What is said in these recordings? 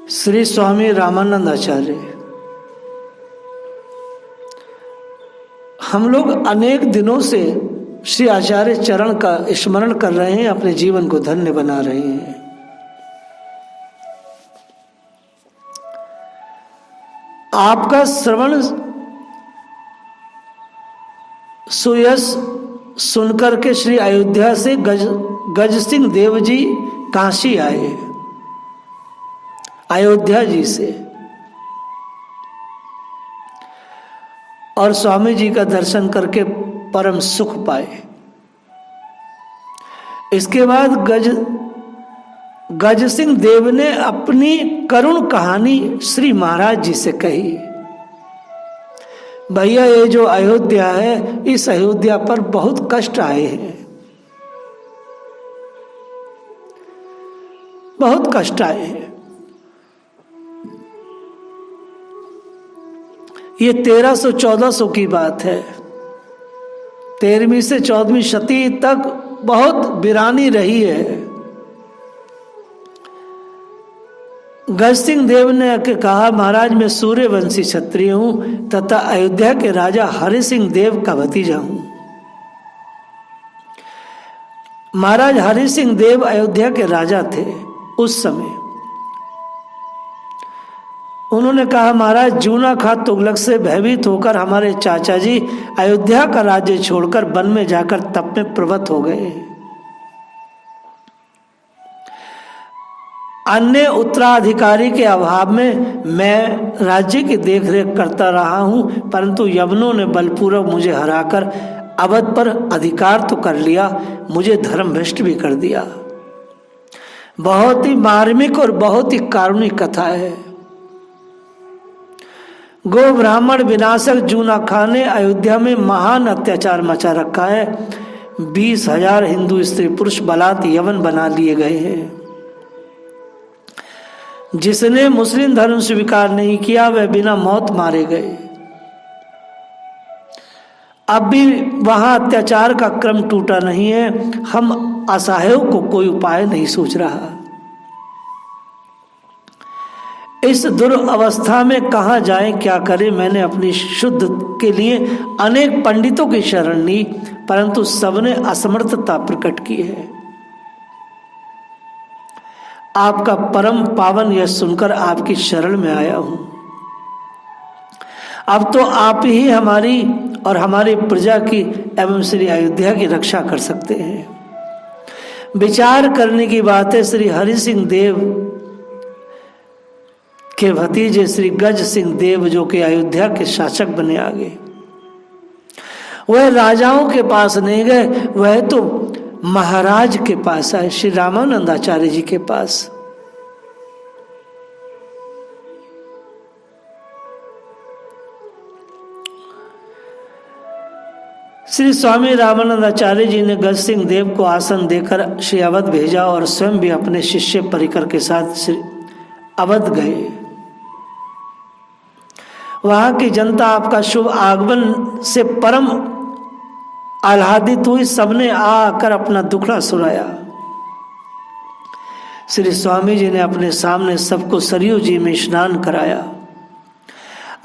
श्री स्वामी रामानंद आचार्य। हम लोग अनेक दिनों से श्री आचार्य चरण का स्मरण कर रहे हैं, अपने जीवन को धन्य बना रहे हैं। आपका श्रवण सुयश सुनकर के श्री अयोध्या से गज सिंह देव जी काशी आए, अयोध्या जी से, और स्वामी जी का दर्शन करके परम सुख पाए। इसके बाद गज सिंह देव ने अपनी करुण कहानी श्री महाराज जी से कही। भैया, ये जो अयोध्या है, इस अयोध्या पर बहुत कष्ट आए हैं, बहुत कष्ट आए हैं। ये 1300-1400 की बात है। 13वीं से 14वीं शती तक बहुत वीरानी रही है। गज सिंह देव ने कहा, महाराज मैं सूर्यवंशी क्षत्रिय हूं तथा अयोध्या के राजा हरि सिंह देव का भतीजा हूं। महाराज हरि सिंह देव अयोध्या के राजा थे उस समय। उन्होंने कहा, महाराज जूना खा तुगलक से भयभीत होकर हमारे चाचा जी अयोध्या का राज्य छोड़कर वन में जाकर तप में प्रवृत्त हो गए। अन्य उत्तराधिकारी के अभाव में मैं राज्य की देखरेख करता रहा हूं, परंतु यवनों ने बलपूर्वक मुझे हराकर अवध पर अधिकार तो कर लिया, मुझे धर्म भ्रष्ट भी कर दिया। बहुत ही मार्मिक और बहुत ही कारुणिक कथा है। गो ब्राह्मण विनाशक जूना खां ने अयोध्या में महान अत्याचार मचा रखा है। 20,000 हिंदू स्त्री पुरुष बलात् यवन बना लिए गए हैं। जिसने मुस्लिम धर्म स्वीकार नहीं किया वह बिना मौत मारे गए। अब भी वहां अत्याचार का क्रम टूटा नहीं है। हम असहायों को कोई उपाय नहीं सोच रहा। इस दुर्अवस्था में कहाँ जाएं, क्या करें। मैंने अपनी शुद्ध के लिए अनेक पंडितों की शरण ली, परंतु सबने असमर्थता प्रकट की है। आपका परम पावन यश सुनकर आपकी शरण में आया हूं। अब तो आप ही हमारी और हमारी प्रजा की एवं श्री अयोध्या की रक्षा कर सकते हैं। विचार करने की बात है, श्री हरि सिंह देव के भतीजे श्री गज सिंह देव जो कि अयोध्या के शासक बने आगे, वह राजाओं के पास नहीं गए, वह तो महाराज के पास आए, श्री रामानंद आचार्य जी के पास। श्री स्वामी रामानंद आचार्य जी ने गज सिंह देव को आसन देकर श्री अवध भेजा और स्वयं भी अपने शिष्य परिकर के साथ श्री अवध गए। वहां की जनता आपका शुभ आगमन से परम आह्लादित हुई। सबने आकर अपना दुखड़ा सुनाया। श्री स्वामी जी ने अपने सामने सबको सरयू जी में स्नान कराया।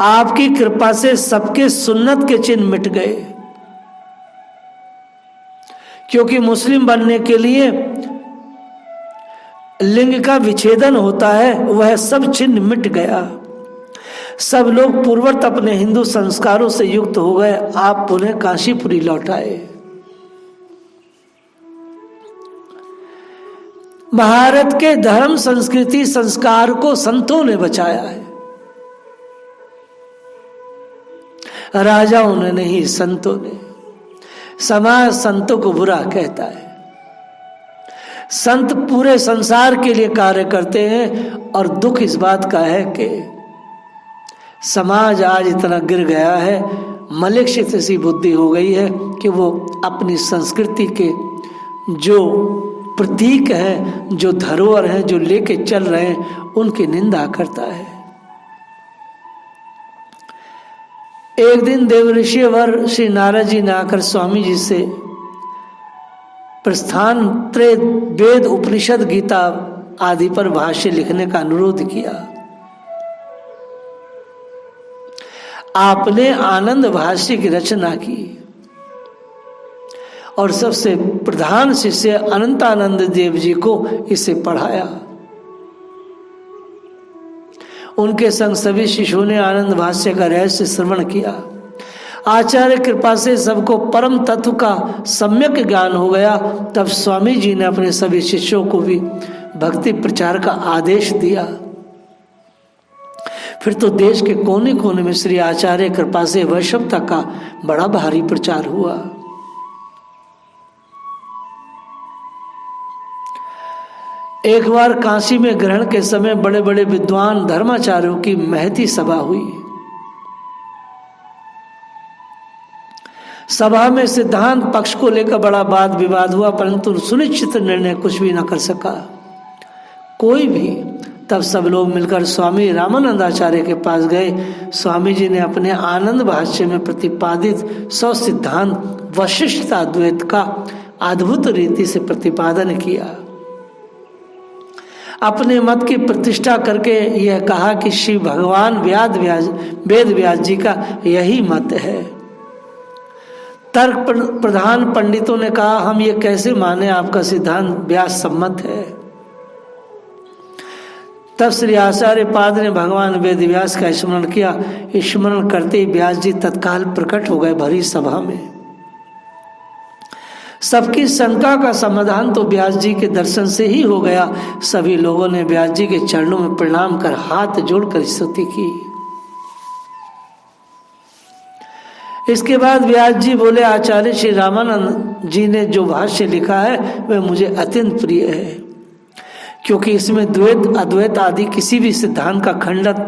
आपकी कृपा से सबके सुन्नत के चिन्ह मिट गए, क्योंकि मुस्लिम बनने के लिए लिंग का विच्छेदन होता है, वह सब चिन्ह मिट गया। सब लोग पूर्ववत अपने हिंदू संस्कारों से युक्त हो गए। आप पुनः काशीपुरी लौट आए। भारत के धर्म संस्कृति संस्कार को संतों ने बचाया है, राजाओं ने नहीं, संतों ने। समाज संतों को बुरा कहता है। संत पूरे संसार के लिए कार्य करते हैं, और दुख इस बात का है कि समाज आज इतना गिर गया है, मलेच्छित सी बुद्धि हो गई है कि वो अपनी संस्कृति के जो प्रतीक हैं, जो धरोहर हैं, जो लेके चल रहे हैं, उनकी निंदा करता है। एक दिन देवऋषि वर श्री नारद जी ने आकर स्वामी जी से प्रस्थान त्रय वेद उपनिषद गीता आदि पर भाष्य लिखने का अनुरोध किया। आपने आनंद भाष्य की रचना की और सबसे प्रधान शिष्य अनंतानंद देव जी को इसे पढ़ाया। उनके संग सभी शिष्यों ने आनंद भाष्य का रहस्य श्रवण किया। आचार्य कृपा से सबको परम तत्व का सम्यक ज्ञान हो गया। तब स्वामी जी ने अपने सभी शिष्यों को भी भक्ति प्रचार का आदेश दिया। फिर तो देश के कोने कोने में श्री आचार्य कृपा से वैष्णवता का बड़ा भारी प्रचार हुआ। एक बार काशी में ग्रहण के समय बड़े बड़े विद्वान धर्माचार्यों की महती सभा हुई। सभा में सिद्धांत पक्ष को लेकर बड़ा वाद विवाद हुआ, परंतु सुनिश्चित निर्णय कुछ भी न कर सका कोई भी। तब सब लोग मिलकर स्वामी रामानंदाचार्य के पास गए। स्वामी जी ने अपने आनंद भाष्य में प्रतिपादित 100 सिद्धांत वशिष्ठता द्वैत का अद्भुत रीति से प्रतिपादन किया। अपने मत की प्रतिष्ठा करके यह कहा कि श्री भगवान वेद व्यास जी का यही मत है। तर्क प्रधान पंडितों ने कहा, हम ये कैसे माने, आपका सिद्धांत व्यास सम्मत है। तब श्री आचार्य पाद ने भगवान वेद व्यास का स्मरण किया। स्मरण करते ही व्यास जी तत्काल प्रकट हो गए भरी सभा में। सबकी शंका का समाधान तो व्यास जी के दर्शन से ही हो गया। सभी लोगों ने व्यास जी के चरणों में प्रणाम कर हाथ जोड़कर स्तुति की। इसके बाद व्यास जी बोले, आचार्य श्री रामानंद जी ने जो भाष्य लिखा है वह मुझे अत्यंत प्रिय है, क्योंकि इसमें द्वैत अद्वैत आदि किसी भी सिद्धांत का खंडन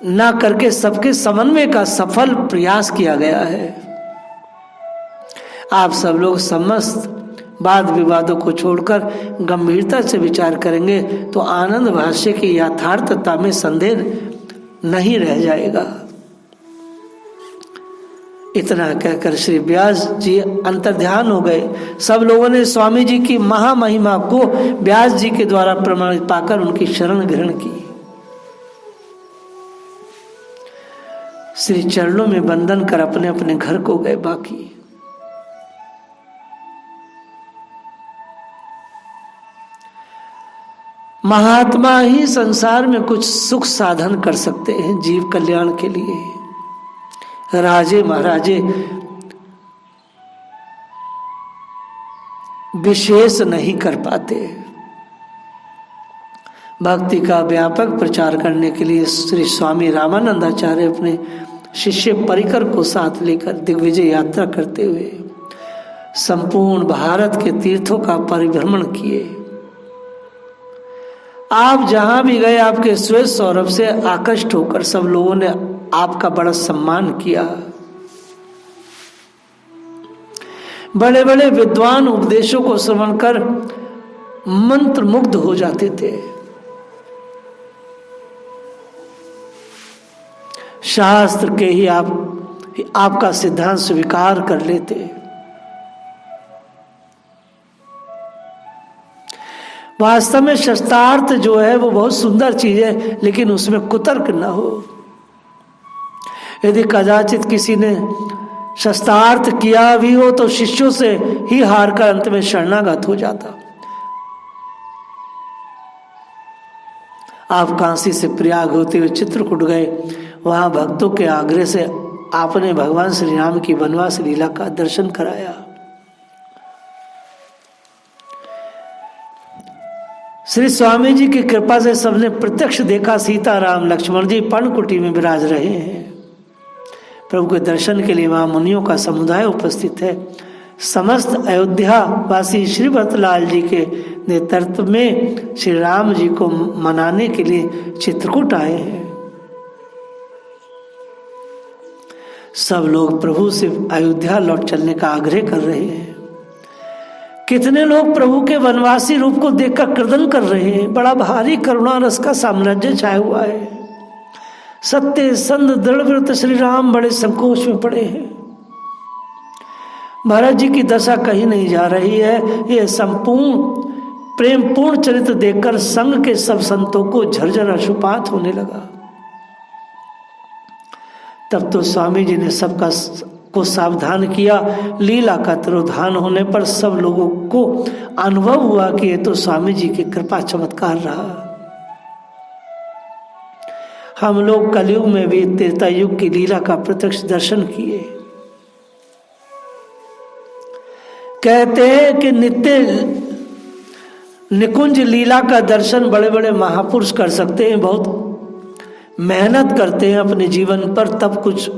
न करके सबके समन्वय का सफल प्रयास किया गया है। आप सब लोग समस्त वाद विवादों को छोड़कर गंभीरता से विचार करेंगे तो आनंद भाष्य की यथार्थता में संदेह नहीं रह जाएगा। इतना कहकर श्री व्यास जी अंतर्ध्यान हो गए। सब लोगों ने स्वामी जी की महामहिमा को व्यास जी के द्वारा प्रमाणित पाकर उनकी शरण ग्रहण की। श्री चरणों में वंदन कर अपने अपने घर को गए। बाकी महात्मा ही संसार में कुछ सुख साधन कर सकते हैं जीव कल्याण के लिए। राजे महाराजे विशेष नहीं कर पाते। भक्ति का व्यापक प्रचार करने के लिए श्री स्वामी रामानंदाचार्य अपने शिष्य परिकर को साथ लेकर दिग्विजय यात्रा करते हुए संपूर्ण भारत के तीर्थों का परिभ्रमण किए। आप जहां भी गए आपके श्वेत सौरभ से आकृष्ट होकर सब लोगों ने आपका बड़ा सम्मान किया। बड़े बड़े विद्वान उपदेशों को श्रवण कर मंत्र मुग्ध हो जाते थे। शास्त्र के ही आपका सिद्धांत स्वीकार कर लेते। वास्तव में शास्त्रार्थ जो है वो बहुत सुंदर चीज है, लेकिन उसमें कुतर्क न हो। यदि कदाचित किसी ने शास्त्रार्थ किया भी हो तो शिष्यों से ही हार कर अंत में शरणागत हो जाता। आप काशी से प्रयाग होते हुए चित्रकूट गए। वहां भक्तों के आग्रह से आपने भगवान श्री राम की वनवास लीला का दर्शन कराया। श्री स्वामी जी की कृपा से सबने प्रत्यक्ष देखा सीता राम लक्ष्मण जी पर्णकुटी में विराज रहे हैं। प्रभु के दर्शन के लिए वहां मुनियों का समुदाय उपस्थित है। समस्त अयोध्या वासी श्री भरतलाल जी के नेतृत्व में श्री राम जी को मनाने के लिए चित्रकूट आए हैं। सब लोग प्रभु से अयोध्या लौट चलने का आग्रह कर रहे हैं। कितने लोग प्रभु के वनवासी रूप को देखकर क्रदन कर रहे हैं। बड़ा भारी करुणा रस का साम्राज्य छाया हुआ है। सत्य संत दृढ़ व्रत श्री राम बड़े संकोच में पड़े हैं। महाराज जी की दशा कहीं नहीं जा रही है। ये संपूर्ण प्रेम पूर्ण चरित्र देखकर संग के सब संतों को झरझर अश्रुपात होने लगा। तब तो स्वामी जी ने सबका को सावधान किया। लीला का तिरोधान होने पर सब लोगों को अनुभव हुआ कि ये तो स्वामी जी की कृपा चमत्कार रहा। हम लोग कलयुग में भी त्रेता युग की लीला का प्रत्यक्ष दर्शन किए। कहते हैं कि नित्य निकुंज लीला का दर्शन बड़े बड़े महापुरुष कर सकते हैं, बहुत मेहनत करते हैं अपने जीवन पर, तब कुछ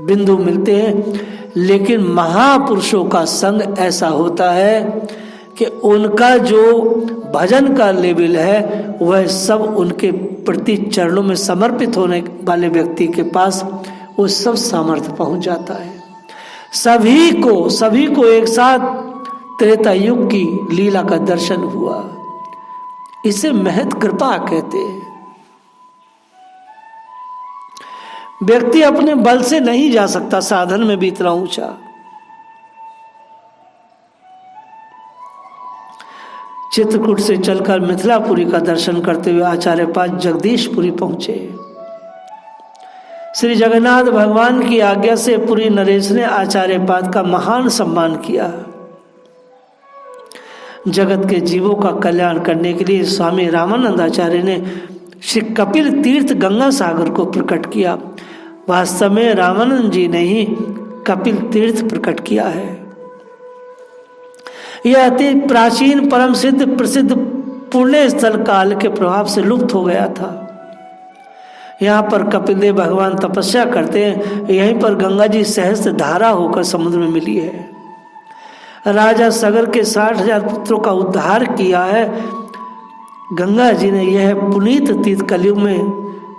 बिंदु मिलते हैं। लेकिन महापुरुषों का संग ऐसा होता है कि उनका जो भजन का लेवल है वह सब उनके प्रति चरणों में समर्पित होने वाले व्यक्ति के पास वो सब सामर्थ्य पहुंच जाता है। सभी को एक साथ त्रेता युग की लीला का दर्शन हुआ। इसे महत कृपा कहते हैं। व्यक्ति अपने बल से नहीं जा सकता साधन में भी इतना ऊंचा। चित्रकूट से चलकर मिथिलापुरी का दर्शन करते हुए आचार्य पाद जगदीशपुरी पहुंचे। श्री जगन्नाथ भगवान की आज्ञा से पुरी नरेश ने आचार्य पाद का महान सम्मान किया। जगत के जीवों का कल्याण करने के लिए स्वामी रामानंद आचार्य ने श्री कपिल तीर्थ गंगा सागर को प्रकट किया। वास्तव में रामानंद जी ने ही कपिल तीर्थ प्रकट किया है। यह अति प्राचीन परम सिद्ध प्रसिद्ध पुण्य स्थल काल के प्रभाव से लुप्त हो गया था। यहाँ पर कपिल देव भगवान तपस्या करते हैं। यहीं पर गंगा जी सहस्त्र धारा होकर समुद्र में मिली है। राजा सगर के 60,000 पुत्रों का उद्धार किया है। गंगा जी ने यह पुनीत तीर्थ कलयुग में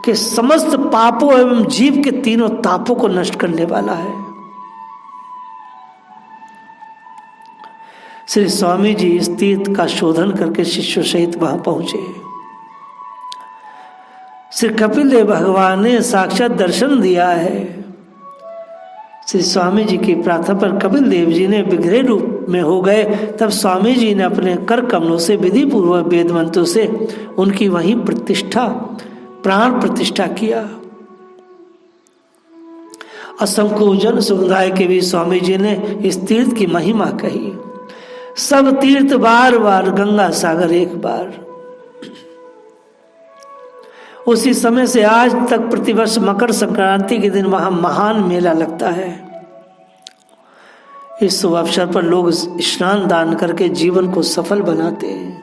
के समस्त पापों एवं जीव के तीनों तापों को नष्ट करने वाला है। श्री स्वामी जी इस तीर्थ का शोधन करके शिष्यों सहित वहां पहुंचे। श्री कपिल देव भगवान ने साक्षात दर्शन दिया है। श्री स्वामी जी की प्रार्थना पर कपिल देव जी ने विग्रह रूप में हो गए। तब स्वामी जी ने अपने कर कमलों से विधि पूर्वक वेद मंत्रों से उनकी वहीं प्रतिष्ठा प्राण प्रतिष्ठा किया। असंख्य जन समुदाय के भी स्वामी जी ने इस तीर्थ की महिमा कही। सब तीर्थ बार बार, गंगा सागर एक बार। उसी समय से आज तक प्रतिवर्ष मकर संक्रांति के दिन वहां महान मेला लगता है। इस शुभ अवसर पर लोग स्नान दान करके जीवन को सफल बनाते हैं।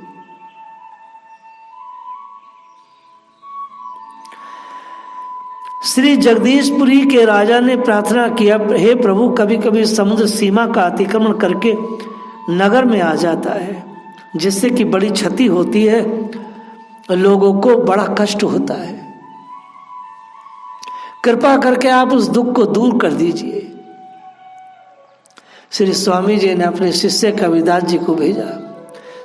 श्री जगदीशपुरी के राजा ने प्रार्थना किया, हे प्रभु, कभी कभी समुद्र सीमा का अतिक्रमण करके नगर में आ जाता है, जिससे कि बड़ी क्षति होती है, लोगों को बड़ा कष्ट होता है। कृपा करके आप उस दुख को दूर कर दीजिए। श्री स्वामी जी ने अपने शिष्य कबीरदास जी को भेजा।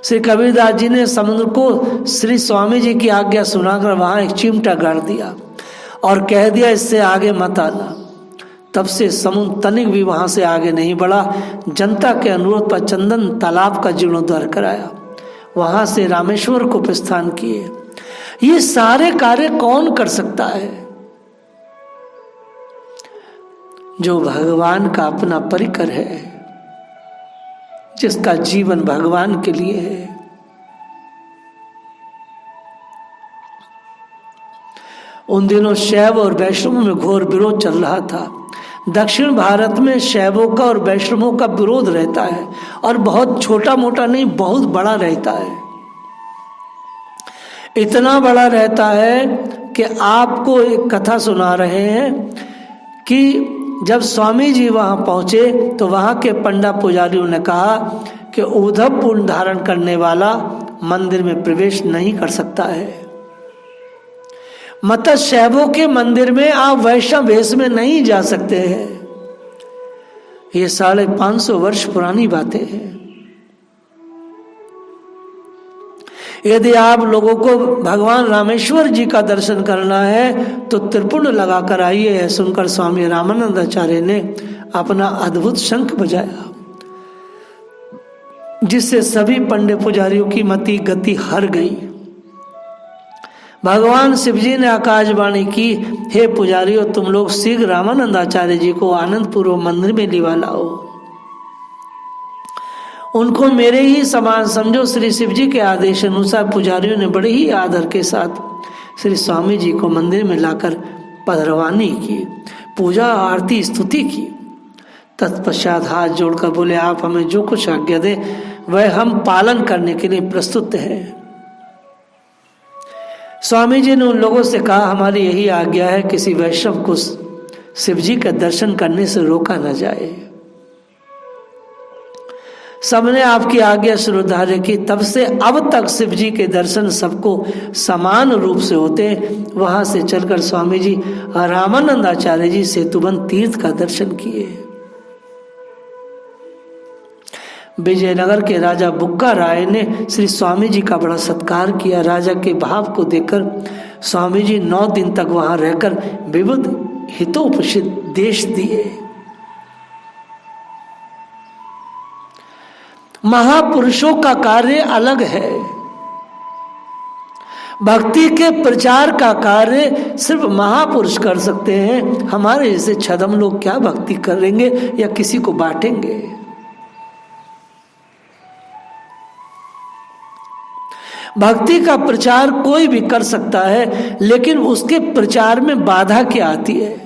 श्री कबीरदास जी ने समुद्र को श्री स्वामी जी की आज्ञा सुनाकर वहां एक चिमटा गाड़ दिया और कह दिया, इससे आगे मत आना। तब से समुद्र तनिक भी वहां से आगे नहीं बढ़ा। जनता के अनुरोध पर चंदन तालाब का जीर्णोद्धार कराया, वहां से रामेश्वर को प्रस्थान किए। ये सारे कार्य कौन कर सकता है? जो भगवान का अपना परिकर है, जिसका जीवन भगवान के लिए है। उन दिनों शैव और वैष्णवों में घोर विरोध चल रहा था। दक्षिण भारत में शैवों का और वैष्णवों का विरोध रहता है, और बहुत छोटा मोटा नहीं, बहुत बड़ा रहता है। इतना बड़ा रहता है कि आपको एक कथा सुना रहे हैं कि जब स्वामी जी वहां पहुंचे तो वहां के पंडा पुजारियों ने कहा कि उद्धव पूर्ण धारण करने वाला मंदिर में प्रवेश नहीं कर सकता है। मतलब शैवों के मंदिर में आप वैष्णव वेश में नहीं जा सकते हैं। ये 550 वर्ष पुरानी बातें हैं। यदि आप लोगों को भगवान रामेश्वर जी का दर्शन करना है तो त्रिपुंड लगाकर आइए। है सुनकर स्वामी रामानंद आचार्य ने अपना अद्भुत शंख बजाया। जिससे सभी पंडित पुजारियों की मति गति हर गई। भगवान शिवजी ने आकाशवाणी की, हे पुजारियों, तुम लोग शीघ्र रामानंद आचार्य जी को आनंदपूर्व मंदिर में लिवा लाओ। उनको मेरे ही समान समझो। श्री शिवजी के आदेश अनुसार पुजारियों ने बड़े ही आदर के साथ श्री स्वामी जी को मंदिर में लाकर पधरवानी की, पूजा आरती स्तुति की। तत्पश्चात हाथ जोड़कर बोले, आप हमें जो कुछ आज्ञा दे वह हम पालन करने के लिए प्रस्तुत हैं। स्वामी जी ने उन लोगों से कहा, हमारी यही आज्ञा है, किसी वैष्णव को शिवजी का दर्शन करने से रोका न जाए। सबने आपकी आज्ञा श्रद्धार्य की। तब से अब तक शिवजी के दर्शन सबको समान रूप से होते। वहां से चलकर स्वामी जी रामानंद आचार्य जी सेतुबंध तीर्थ का दर्शन किए। विजयनगर के राजा बुक्का राय ने श्री स्वामी जी का बड़ा सत्कार किया। राजा के भाव को देखकर स्वामी जी 9 दिन तक वहां रहकर विविध हितोपदेश दिए। महापुरुषों का कार्य अलग है। भक्ति के प्रचार का कार्य सिर्फ महापुरुष कर सकते हैं। हमारे जैसे छदम लोग क्या भक्ति करेंगे या किसी को बांटेंगे। भक्ति का प्रचार कोई भी कर सकता है, लेकिन उसके प्रचार में बाधा क्या आती है।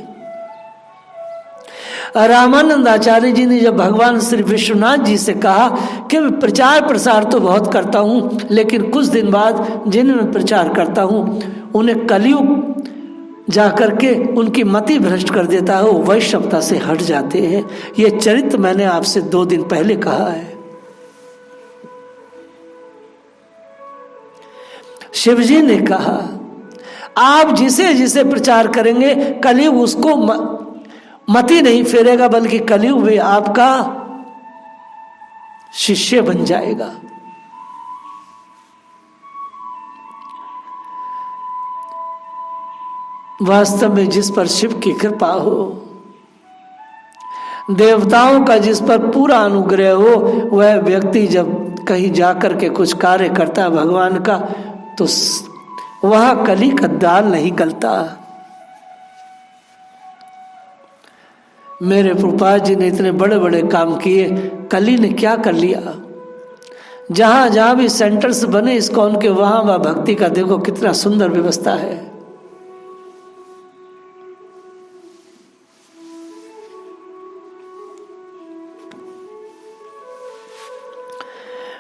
रामानंद आचार्य जी ने जब भगवान श्री विश्वनाथ जी से कहा कि मैं प्रचार प्रसार तो बहुत करता हूँ, लेकिन कुछ दिन बाद जिन्हें मैं प्रचार करता हूँ उन्हें कलयुग जाकर के उनकी मति भ्रष्ट कर देता है, वो वैष्णवता से हट जाते हैं। ये चरित्र मैंने आपसे 2 दिन पहले कहा है। शिवजी ने कहा, आप जिसे जिसे प्रचार करेंगे कलयुग उसको मति नहीं फेरेगा, बल्कि कलयुग भी आपका शिष्य बन जाएगा। वास्तव में जिस पर शिव की कृपा हो, देवताओं का जिस पर पूरा अनुग्रह हो, वह व्यक्ति जब कहीं जाकर के कुछ कार्य करता है भगवान का, तो वहां कली का दाल नहीं गलता। मेरे प्रभुपाद जी ने इतने बड़े बड़े काम किए, कली ने क्या कर लिया। जहां जहां भी सेंटर्स बने इस्कॉन के, वहां वह भक्ति का देखो कितना सुंदर व्यवस्था है।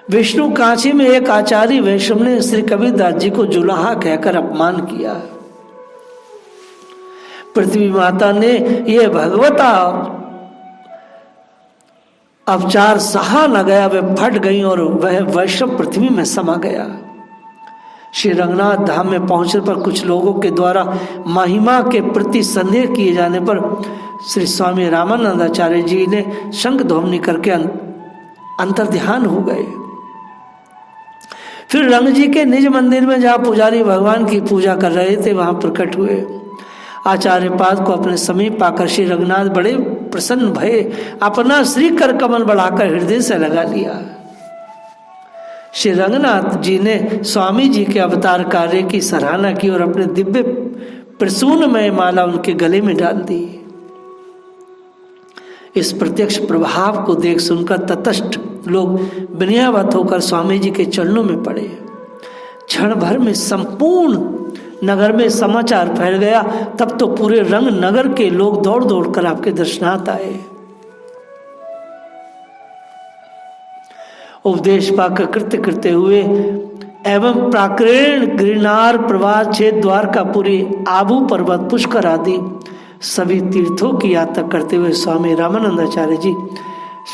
विष्णु काशी में एक आचार्य वैष्णव ने श्री कबीरदास जी को जुलाहा कहकर अपमान किया। पृथ्वी माता ने ये भगवता अपचार सहा न गया, वे फट गई और वह वैष्णव पृथ्वी में समा गया। श्री रंगनाथ धाम में पहुंचने पर कुछ लोगों के द्वारा महिमा के प्रति संदेह किए जाने पर श्री स्वामी रामानंद आचार्य जी ने शंख ध्वनि करके अंतर्ध्यान हो गए। फिर रंग जी के निज मंदिर में जहाँ पुजारी भगवान की पूजा कर रहे थे वहां प्रकट हुए। आचार्य पाद को अपने समीप पाकर श्री रंगनाथ बड़े प्रसन्न भये, अपना श्री कर कमल बढ़ाकर हृदय से लगा लिया। श्री रंगनाथ जी ने स्वामी जी के अवतार कार्य की सराहना की और अपने दिव्य प्रसूनमय माला उनके गले में डाल दी। इस प्रत्यक्ष प्रभाव को देख सुनकर तटस्थ लोग विनयावत होकर स्वामी जी के चरणों में पड़े। क्षण भर में संपूर्ण नगर में समाचार फैल गया। तब तो पूरे रंग नगर के लोग दौड़ दौड़ कर आपके दर्शनार्थ आए। उपदेश पाकर कृत्य करते हुए एवं प्राकृण गिरनार प्रवास क्षेत्र द्वारकापुरी आबू पर्वत पुष्कर आदि सभी तीर्थों की यात्रा करते हुए स्वामी रामानंदाचार्य जी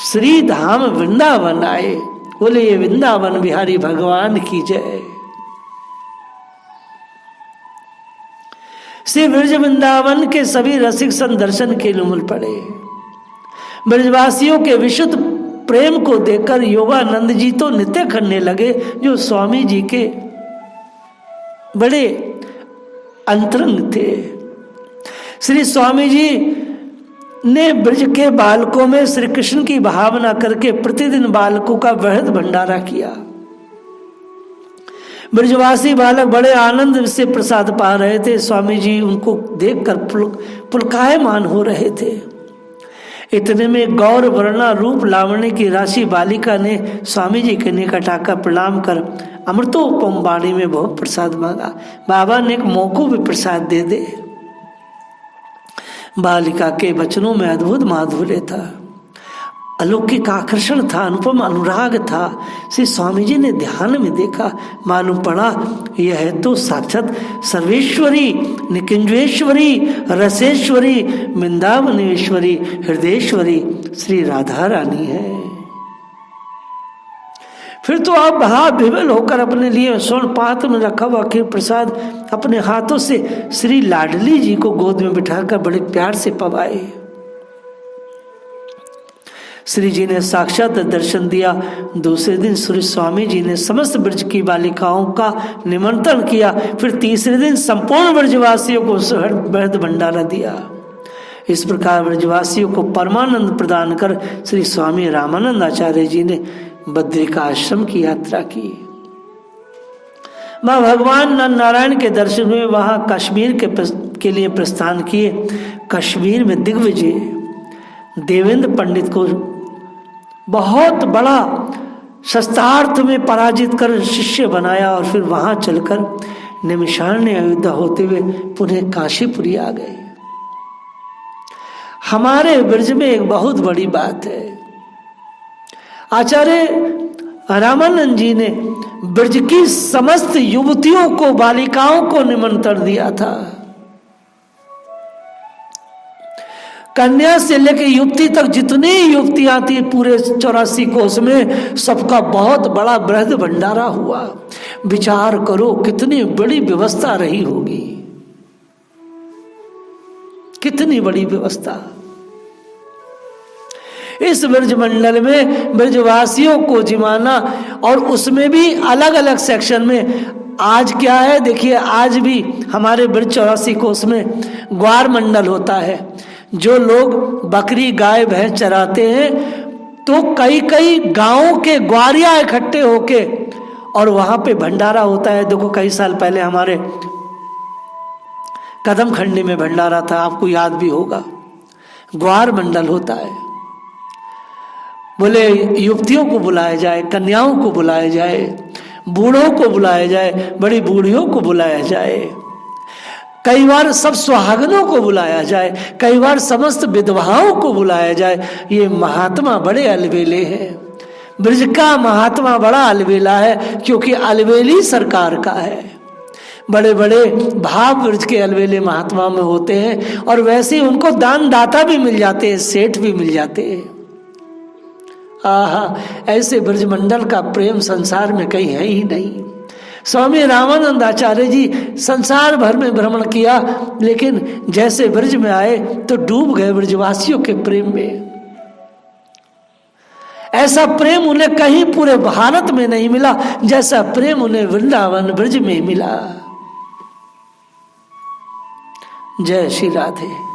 श्री धाम वृंदावन आए। बोले ये वृंदावन बिहारी भगवान की जय। श्री ब्रज वृंदावन के सभी रसिक सन दर्शन के लिए उमड़ पड़े। ब्रजवासियों के विशुद्ध प्रेम को देखकर योगानंद जी तो नृत्य करने लगे, जो स्वामी जी के बड़े अंतरंग थे। श्री स्वामी जी ने ब्रज के बालकों में श्री कृष्ण की भावना करके प्रतिदिन बालकों का वृहद भंडारा किया। ब्रजवासी बालक बड़े आनंद से प्रसाद पा रहे थे। स्वामी जी उनको देखकर पुलकायमान हो रहे थे। इतने में गौर वर्णा रूप लावण्य की राशि बालिका ने स्वामी जी के निकट आकर प्रणाम कर अमृतोपम वाणी में बहुत प्रसाद मांगा। बाबा ने एक मोको भी प्रसाद दे दे। बालिका के वचनों में अद्भुत माधुर्य था, अलौकिक आकर्षण था, अनुपम अनुराग था। श्री स्वामी जी ने ध्यान में देखा, मालूम पड़ा यह है तो साक्षात सर्वेश्वरी, निकुंजेश्वरी, रसेश्वरी, वृंदावनेश्वरी, हृदयेश्वरी श्री राधा रानी है। फिर तो आप विवल होकर अपने लिए स्वर्ण पात्र में रखा हुआ खीर प्रसाद अपने हाथों से श्री लाडली जी को गोद में बिठाकर बड़े प्यार से पवाए। श्री जी ने साक्षात दर्शन दिया। दूसरे दिन श्री स्वामी जी ने समस्त ब्रज की बालिकाओं का निमंत्रण किया। फिर तीसरे दिन संपूर्ण ब्रजवासियों को वृहद भंडारा दिया। इस प्रकार ब्रजवासियों को परमानंद प्रदान कर श्री स्वामी रामानंद आचार्य जी ने बद्रिका आश्रम की यात्रा की। वह भगवान नारायण के दर्शन हुए। वहां कश्मीर के लिए प्रस्थान किए। कश्मीर में दिग्विजय देवेंद्र पंडित को बहुत बड़ा शस्त्रार्थ में पराजित कर शिष्य बनाया और फिर वहां चलकर निमिषारण्य अयोध्या होते हुए पुनः काशीपुरी आ गए। हमारे ब्रज में एक बहुत बड़ी बात है, आचार्य रामानंद जी ने ब्रज की समस्त युवतियों को, बालिकाओं को निमंत्रण दिया था। कन्या से लेकर युवती तक जितनी युवतियां थी पूरे 84 कोस में, सबका बहुत बड़ा बृहद भंडारा हुआ। विचार करो कितनी बड़ी व्यवस्था रही होगी, कितनी बड़ी व्यवस्था। इस ब्रज मंडल में ब्रजवासियों को जिमाना, और उसमें भी अलग अलग सेक्शन में। आज क्या है देखिए, आज भी हमारे ब्रज 84 कोस में ग्वार मंडल होता है। जो लोग बकरी गाय भैंस चराते हैं तो कई कई गांवों के ग्वारिया इकट्ठे होके और वहां पे भंडारा होता है। देखो कई साल पहले हमारे कदम खंडी में भंडारा था, आपको याद भी होगा। ग्वार मंडल होता है। बोले युवतियों को बुलाया जाए, कन्याओं को बुलाया जाए, बूढ़ों को बुलाया जाए, बड़ी बूढ़ियों को बुलाया जाए, कई बार सब सुहागनों को बुलाया जाए, कई बार समस्त विधवाओं को बुलाया जाए। ये महात्मा बड़े अलबेले हैं। ब्रज का महात्मा बड़ा अलबेला है, क्योंकि अलबेली सरकार का है। बड़े बड़े भाव ब्रज के अलबेले महात्मा में होते हैं, और वैसे उनको दान दाता भी मिल जाते हैं, सेठ भी मिल जाते हैं। आहा, ऐसे ब्रजमंडल का प्रेम संसार में कहीं है ही नहीं। स्वामी रामानंद आचार्य जी संसार भर में भ्रमण किया, लेकिन जैसे ब्रज में आए तो डूब गए ब्रजवासियों के प्रेम में। ऐसा प्रेम उन्हें कहीं पूरे भारत में नहीं मिला जैसा प्रेम उन्हें वृंदावन ब्रज में मिला। जय श्री राधे।